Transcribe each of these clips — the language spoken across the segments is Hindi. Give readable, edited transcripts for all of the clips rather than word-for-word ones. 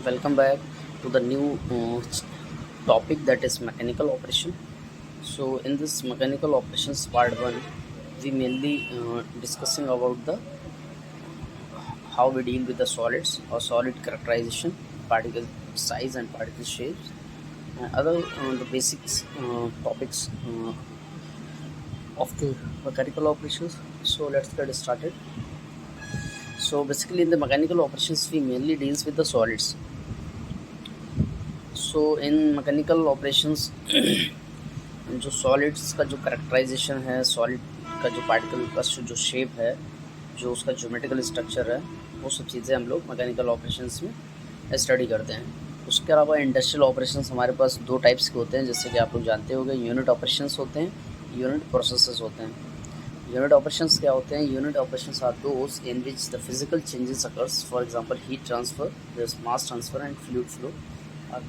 welcome back to the new topic, that is mechanical operation. So in this mechanical operations part 1, we mainly discussing about the how we deal with the solids or solid characterization, particle size and particle shapes, and other the basics topics of the mechanical operations. So let's get started. So basically in the mechanical operations we mainly deals with the solids. So in mechanical operations जो सॉलिड्स का जो करेक्टराइजेशन है, सॉलिड का जो पार्टिकल का जो शेप है, जो उसका ज्योमेट्रिकल स्ट्रक्चर है, वो सब चीज़ें हम लोग मैकेनिकल ऑपरेशंस में स्टडी करते हैं। उसके अलावा इंडस्ट्रियल ऑपरेशंस हमारे पास दो टाइप्स के होते हैं, जैसे कि आप लोग जानते होंगे, यूनिट ऑपरेशंस होते हैं, यूनिट प्रोसेसेस होते हैं। यूनिट ऑपरेशंस क्या होते हैं? Unit operations are those in which the physical changes occurs, for example heat transfer, mass transfer and fluid flow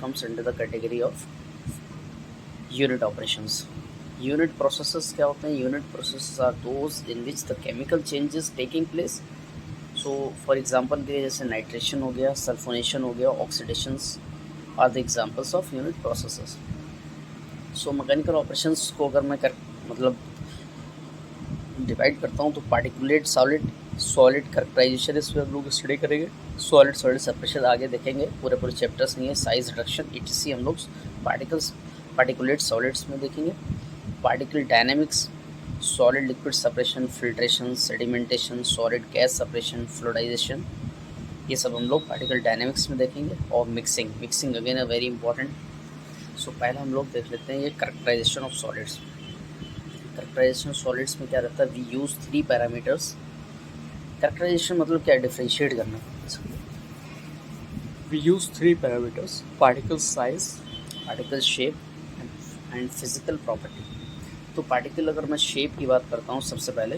comes under the category of unit operations. Unit processes क्या होते हैं? Unit processes are those in which the chemical changes taking place. So for example के जैसे नाइट्रेशन हो गया, सल्फोनेशन हो गया, oxidations are the examples of unit processes. So mechanical operations को अगर मैं मतलब डिवाइड करता हूँ तो पार्टिकुलेट सॉलिड कैरेक्टराइजेशन इसमें हम लोग स्टडी करेंगे, सॉलिड सेपरेशन आगे देखेंगे, पूरे चैप्टर्स नहीं है, साइज रिडक्शन etc हम लोग पार्टिकुलेट सॉलिड्स में देखेंगे। Particle dynamics, solid liquid separation, filtration, sedimentation, solid gas separation, fluidization, ये सब हम लोग पार्टिकल डायनेमिक्स में देखेंगे। और mixing again a very important. So पहले हम लोग देख लेते हैं ये characterization of solids. Characterization solids में क्या रहता है? We use 3 parameters. कैरेक्टराइजेशन मतलब क्या? डिफरेंशिएट करना। We use 3 parameters: particle size, particle shape and physical property. तो पार्टिकल, अगर मैं शेप की बात करता हूँ सबसे पहले,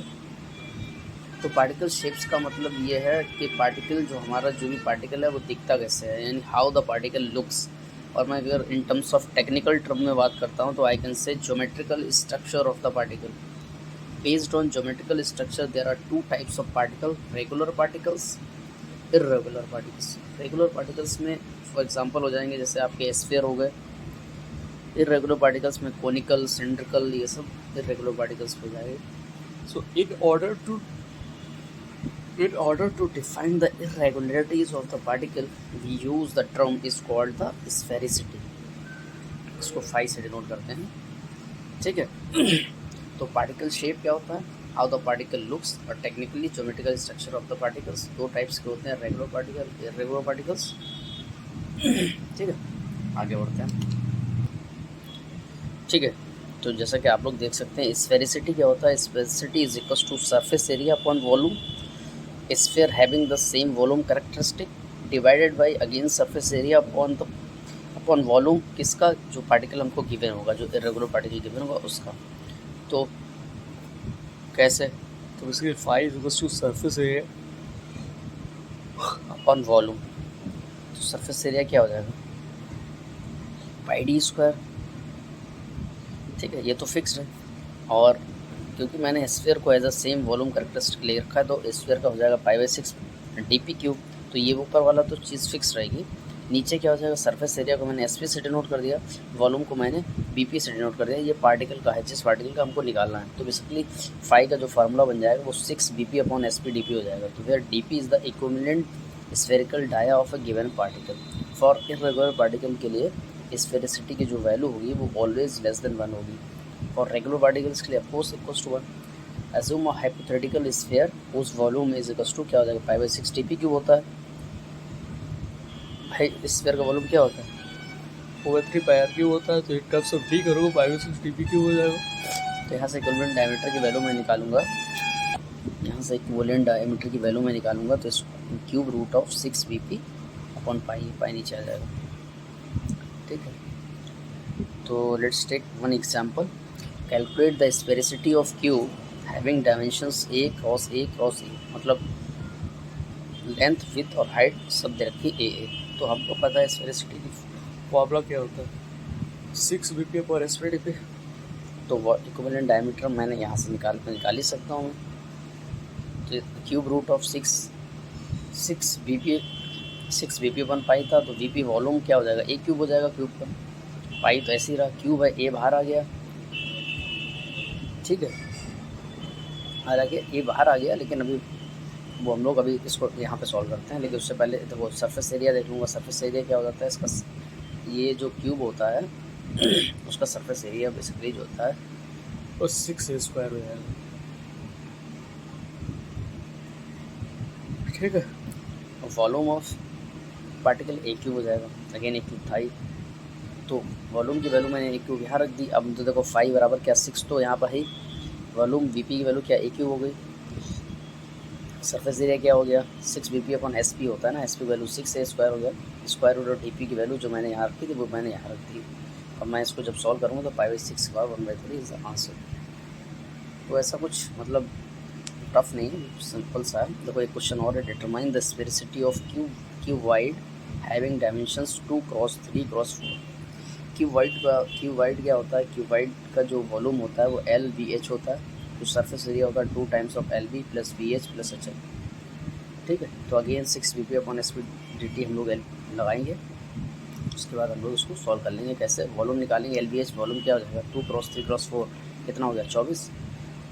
तो पार्टिकल शेप्स का मतलब ये है कि पार्टिकल जो हमारा जो भी पार्टिकल है वो दिखता कैसे है, यानी हाउ द पार्टिकल लुक्स। और मैं अगर in terms of technical term में बात करता हूँ तो I can say geometrical structure of the particle. Based on geometrical structure there are 2 types of particle: regular particles, irregular particles. Regular particles में फॉर एग्जांपल हो जाएंगे जैसे आपके स्फीयर हो गए। इर्रेगुलर पार्टिकल्स में कोनिकल, सिलिंड्रिकल, ये सब इर्रेगुलर पार्टिकल्स हो जाएंगे। So in order to define the irregularities of the particle, we use the term is called the sphericity. इसको phi से डिनोट करते हैं, ठीक है। तो पार्टिकल शेप क्या होता है? How the particle looks. और technically geometrical structure of the particles. 2 types के होते हैं, रेगुलर पार्टिकल, इर्रेगुलर पार्टिकल्स, ठीक है। आगे बढ़ते हैं, ठीक है। तो जैसा कि आप लोग देख सकते हैं, स्फेरिसिटी क्या होता है? Sphericity is equal to surface area upon volume, sphere having the same volume characteristic divided by again surface area upon volume किसका? जो पार्टिकल हमको गिवन होगा, जो इरेगुलर पार्टिकल गिवन होगा उसका। तो कैसे? तो basically phi is equal to surface area upon volume. तो सरफेस एरिया क्या हो जाएगा? पाई डी स्क्वायर, ठीक है। ये तो फिक्स्ड है, और क्योंकि मैंने स्फीयर को as a same volume characteristic ले रखा है तो स्फीयर का हो जाएगा π/6 dp क्यूब। तो ये ऊपर वाला तो चीज़ फिक्स रहेगी। नीचे क्या हो जाएगा? सरफेस एरिया को मैंने sp से डिनोट कर दिया, वॉल्यूम को मैंने bp से डिनोट कर दिया। ये पार्टिकल का है, जिस पार्टिकल का हमको निकालना है। तो बेसिकली फाई का जो फार्मूला बन जाएगा वो 6 bp अपॉन sp dp हो जाएगा। तो फिर dp is the equivalent spherical dia of a given particle. For irregular particle के लिए स्फेरिसिटी की जो वैल्यू होगी वो ऑलवेज लेस देन 1 होगी। और रेगुलर पार्टिकल्स के लिए of course equals to 1। Assume a hypothetical sphere whose volume is equals to क्या हो जाएगा? π/6 dp क्यूब होता है। भाई स्फीयर का वॉल्यूम क्या होता है? ओवर 3 पाई आर क्यूब होता है। तो एक टर्म्स ऑफ डी करोगे π/6 dp क्यूब हो जाएगा। तो यहाँ से इक्विवेलेंट डायमीटर की वैल्यू मैं निकालूंगा, यहाँ से इक्विवेलेंट डायमीटर की वैल्यू मैं निकालूंगा तो इस cube root of 6 bp upon pi नीचे आ जाएगा, ठीक है। तो let's take one example. Calculate the sphericity of cube having dimensions a cross a cross a, मतलब लेंथ, विड्थ और हाइट सब दे रखी a। तो हमको पता है स्फेरिसिटी की फॉर्मूला क्या होता है? 6 bp पर sp dp। तो इक्विवेलेंट डायमीटर मैंने यहाँ से निकाल ही सकता हूँ। तो cube root of 6 bp 6 V P upon pi था, तो वी पी वॉल्यूम क्या हो जाएगा, ए क्यूब हो जाएगा क्यूब का, पाई तो ऐसे ही रहा, क्यूब है, ए बाहर आ गया, ठीक है, हालांकि ए बाहर आ गया, लेकिन अभी वो हम लोग अभी इसको यहाँ पे सॉल्व करते हैं। लेकिन उससे पहले देखो सरफेस एरिया देख लूँगा। सरफेस एरिया क्या हो जाता है इसका, ये जो क्यूब होता है उसका सरफेस एरिया बेसिकली जो होता है वो 6a² हो जाएगा, ठीक है। Volume of particle A cube हो जाएगा, अगेन ए क्यूब था ही, तो वॉल्यूम की वैल्यू मैंने ए क्यूब यहाँ रख दी। अब तो देखो 5 बराबर क्या 6, तो यहाँ पर ही वॉल्यूम वी पी की वैल्यू क्या ए क्यूब हो गई, सरफेस एरिया क्या हो गया 6 V P upon S P होता है ना, एस पी वैल्यू 6a² हो गया, square root of D P की वैल्यू जो मैंने यहाँ रखी थी वो मैंने यहाँ रख दी। अब मैं इसको जब सॉल्व करूँगा तो 5/6 का 1/3 इज द आंसर। तो ऐसा कुछ मतलब टफ नहीं है, सिंपल सा है। देखो एक क्वेश्चन और है, determine the sphericity of cuboid having dimensions 2 × 3 × 4। Cuboid क्या होता है, क्यूब वाइड का जो वॉल्यूम होता है वो एल वी एच होता है, जो सरफेस एरिया होता है 2 times of L V plus V H plus H L, ठीक है। तो again 6 V P upon S P D T हम लोग लगाएंगे, उसके बाद हम लोग उसको सॉल्व कर लेंगे। कैसे, वॉल्यूम निकालेंगे, एल वी एच वॉल्यूम क्या हो जाएगा 2 × 3 × 4 कितना हो गया 24,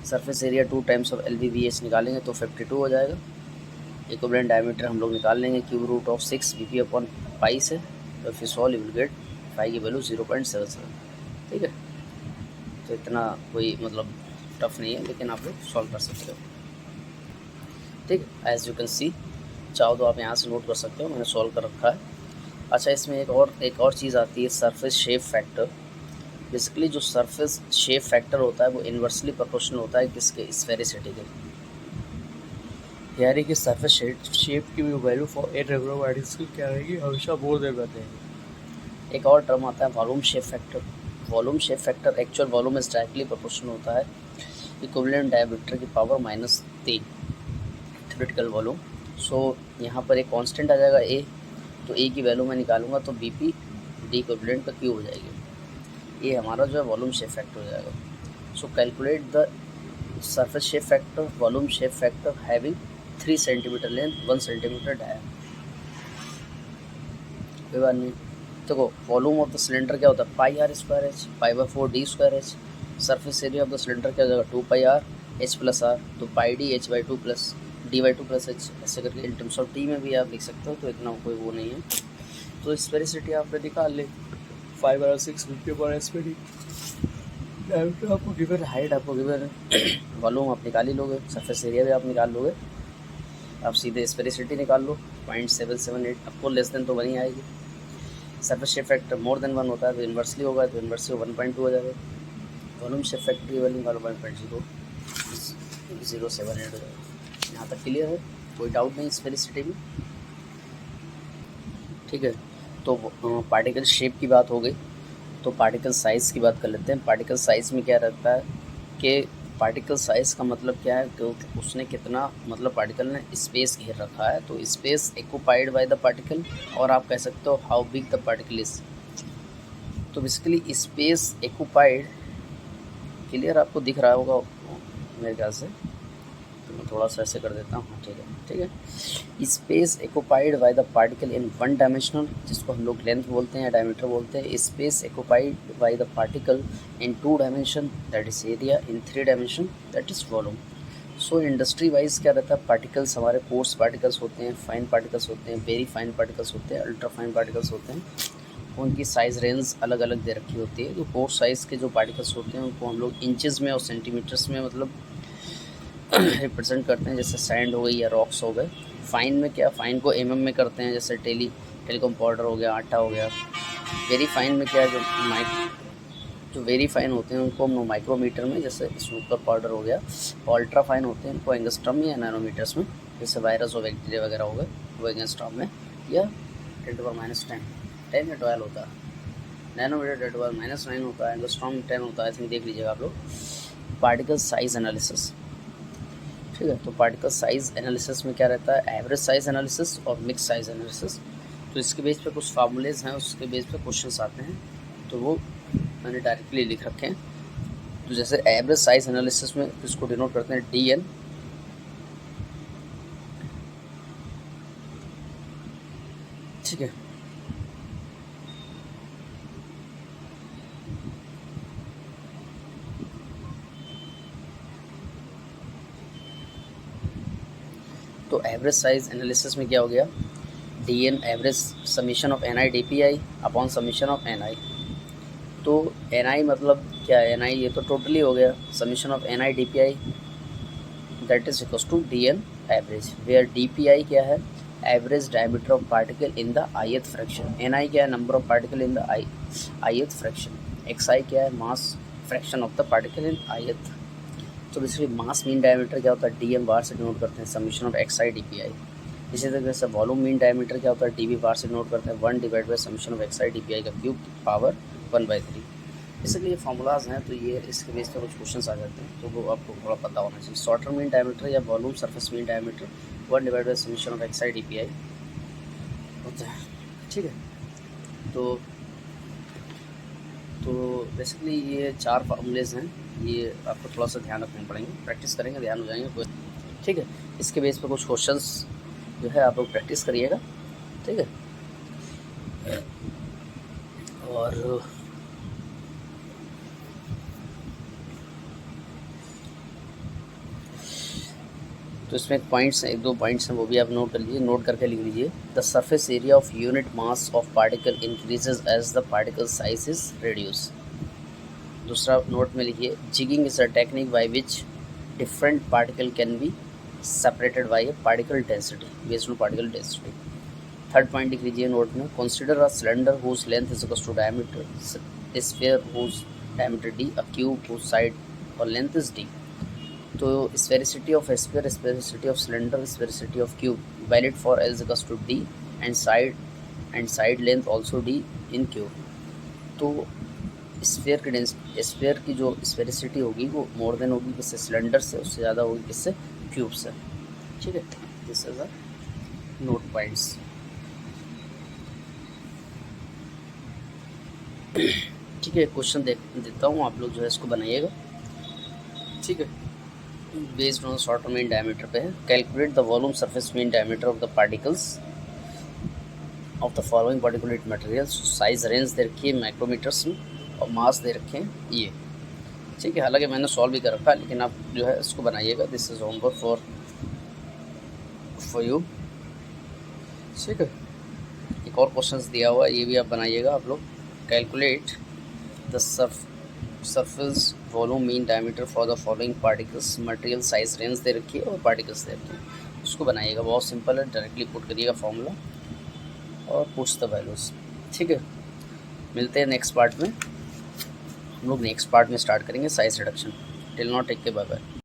surface area 2 times of L V V H निकालेंगे तो 52 हो जाएगा। इक्विवेलेंट डायमीटर हम लोग निकाल लेंगे cube root of 6 V P upon pi से, तो फिर solve you will get pi की वैल्यू 0.77, ठीक है। तो इतना कोई मतलब टफ नहीं है, लेकिन आप लोग सॉल्व कर सकते हो, ठीक है। एज यू कैन सी, चाहो तो आप यहाँ से नोट कर सकते हो, मैंने सॉल्व कर रखा है। अच्छा, इसमें एक और चीज़ आती है, सरफेस शेप फैक्टर। बेसिकली जो सरफेस शेप फैक्टर होता है वो इन्वर्सली प्रोपोर्शनल होता है किसके, स्फेरिसिटी के, यानी कि सरफेस शेप की भी वैल्यू फॉर इर्रेगुलर बॉडीज की क्या रहेगी, हमेशा मोर देन रहेगी। एक और टर्म आता है volume shape factor. Volume shape factor actual volume is directly proportional होता है इक्विवेलेंट डायमीटर की पावर -3 थ्योरेटिकल वॉल्यूम। सो यहाँ पर एक कांस्टेंट आ जाएगा ए, तो ए की वैल्यू मैं निकालूंगा तो बी पी डी इक्विवेलेंट का क्यूब हो जाएगी, ये हमारा जो है वॉल्यूम शेप फैक्टर हो जाएगा। So calculate the surface shape factor, volume shape factor having 3 centimetre length 1 centimetre dia. कोई बात नहीं, देखो वॉल्यूम ऑफ द सिलेंडर क्या होता है πr²h, π/4d²h। Surface area of the cylinder क्या हो जाएगा 2πr h + r, तो πd h/2 plus d/2 + h, ऐसे करके इन टर्म्स ऑफ टी में भी आप लिख सकते हो, तो इतना कोई वो नहीं है। तो स्पेरिसिटी आपने निकाल ली 5/6 वी/s/d, आपको गिवन हाइट, आपको गिवन वॉल्यूम आप निकाल ही लोगे, सरफेस एरिया भी आप निकाल लोगे, आप सीधे स्पेरिसिटी निकाल लो 0.778, आपको लेस देन तो बनी आएगी। Surface shape factor more than 1 होता है तो इन्वर्सली होगा, तो इन्वर्सली 1.2 हो जाएगा। वॉल्यूम शेप फैक्टर की वैल्यू निकालो 1.078 हो जाएगा। यहाँ तक क्लियर है, कोई डाउट नहीं स्पेरिसिटी में, ठीक है। तो पार्टिकल शेप की बात हो गई, तो पार्टिकल साइज़ की बात कर लेते हैं। पार्टिकल साइज़ में क्या रहता है कि पार्टिकल साइज़ का मतलब क्या है कि उसने कितना, मतलब पार्टिकल ने स्पेस घेर रखा है, तो space occupied by the particle, और आप कह सकते हो how big the particle is. तो बेसिकली स्पेस एक्यूपाइड, क्लियर आपको दिख रहा होगा मेरे ख्याल से, तो मैं थोड़ा सा ऐसे कर देता हूँ, ठीक है, ठीक है। Space occupied by the particle in 1 dimensional, जिसको हम लोग लेंथ बोलते हैं या डायमीटर बोलते हैं। Space occupied by the particle in 2 dimension, that is area. In 3 dimension, that is volume. So industry wise क्या रहता है, पार्टिकल्स हमारे कोर्स पार्टिकल्स होते हैं, फाइन पार्टिकल्स होते हैं, वेरी फाइन पार्टिकल्स होते हैं, अल्ट्रा फाइन पार्टिकल्स होते हैं। उनकी साइज़ रेंज अलग अलग दे रखी होती है। तो कोर्स साइज़ के जो पार्टिकल्स होते हैं उनको हम लोग इंचेस में और सेंटीमीटर्स में मतलब रिप्रेजेंट करते हैं, जैसे सैंड हो गई या रॉक्स हो गए। फाइन में क्या, फाइन को एमएम में करते हैं, जैसे टेलीकॉम पाउडर हो गया, आटा हो गया। वेरी फाइन में क्या है, जो वेरी फाइन होते हैं उनको हम माइक्रोमीटर में, जैसे स्नूकर पाउडर हो गया। अल्ट्रा फाइन होते हैं उनको एंगस्ट्रॉम या नैनोमीटर्स में, जैसे वायरस और बैक्टीरिया वगैरह हो गए, वो एंगस्ट्रॉम में या 10⁻10 या 12 होता है। नैनोमीटर 10⁻9 होता है, एंगस्ट्रॉम 10 होता है, आई थिंक देख लीजिएगा आप लोग। पार्टिकल साइज एनालिसिस, ठीक है। तो पार्टिकल साइज एनालिसिस में क्या रहता है, एवरेज साइज एनालिसिस और मिक्स साइज एनालिसिस। तो इसके बेस पे कुछ फार्मूलेज हैं, उसके बेस पे क्वेश्चंस आते हैं, तो वो मैंने डायरेक्टली लिख रखे हैं। तो जैसे एवरेज साइज एनालिसिस में इसको डिनोट करते हैं ठीक है। तो एवरेज साइज एनालिसिस में क्या हो गया, D N average summation of N I D P I upon summation of N I. तो एन आई मतलब क्या है, एन आई ये तो टोटली हो गया, summation of N I D P I that is equals to D N average, where D P I क्या है, average diameter of particle in the ith fraction, N I क्या है, number of particle in the ith fraction, X I क्या है, mass fraction of the particle in ith। तो बेसिकली मास मीन डायमीटर क्या होता है, डी एम बार से डिनोट करते हैं summation of x I D P आई। इसी तरीके से वॉल्यूम मीन डायमीटर क्या होता है, डी वी बार से डिनोट करते हैं 1 divide by summation of x I D P आई का क्यूब पावर 1/3। इसलिए फॉर्मूलाज हैं, तो ये इसके बेस पर कुछ क्वेश्चंस आ जाते हैं, तो वो आपको थोड़ा पता होना चाहिए। शॉर्टर मीन डायमीटर या volume surface mean diameter 1 divide by summation of x I D P आई होता है, ठीक है। तो बेसिकली ये 4 फार्मूलेज हैं, ये आपको थोड़ा सा ध्यान रखने पड़ेंगे, प्रैक्टिस करेंगे ध्यान हो जाएंगे, ठीक है। इसके बेस पर कुछ क्वेश्चंस जो है आप लोग प्रैक्टिस करिएगा, ठीक है। और तो इसमें पॉइंट्स हैं, 1-2 पॉइंट्स हैं, वो भी आप नोट कर लीजिए, नोट करके लिख लीजिए। The surface area of unit mass of particle increases as the particle size is reduce. दूसरा नोट में लिखिए, jigging is a technique by which different particle can be separated by a particle density based on particle density. Third point लिख लीजिए नोट में, consider a cylinder whose length is equal to diameter, a sphere whose diameter d, a cube whose side और लेंथ इज d। तो sphericity of sphere, sphericity of cylinder, sphericity of cube valid for L is equal to d and side length also d in cube. तो स्फीयर की जो स्फेरिसिटी होगी वो मोर देन होगी किससे, सिलेंडर से, उससे ज़्यादा होगी किससे, क्यूब से, ठीक है। This is a note points. ठीक है, क्वेश्चन देता हूँ, आप लोग जो है इसको बनाइएगा, ठीक है। Based on Sauter mean diameter पे है, calculate the volume surface mean diameter of the particles of the following particulate materials. Size range दे रखी है माइक्रोमीटर्स में और मास दे रखे हैं ये, ठीक है। हालांकि मैंने सॉल्व भी कर रखा है, लेकिन आप जो है इसको बनाइएगा, this is homework for you, ठीक है। एक और क्वेश्चंस दिया हुआ है, ये भी आप बनाइएगा आप लोग। Calculate the surface volume mean diameter for the following particles, material size range दे रखी है और पार्टिकल्स दे रखे हैं, उसको बनाइएगा। बहुत सिंपल है, डायरेक्टली पुट करिएगा फॉर्मूला और पुट्स द वैल्यूज, ठीक है। मिलते हैं नेक्स्ट पार्ट में, हम लोग नेक्स्ट पार्ट में स्टार्ट करेंगे size reduction. Till now take care, bye bye.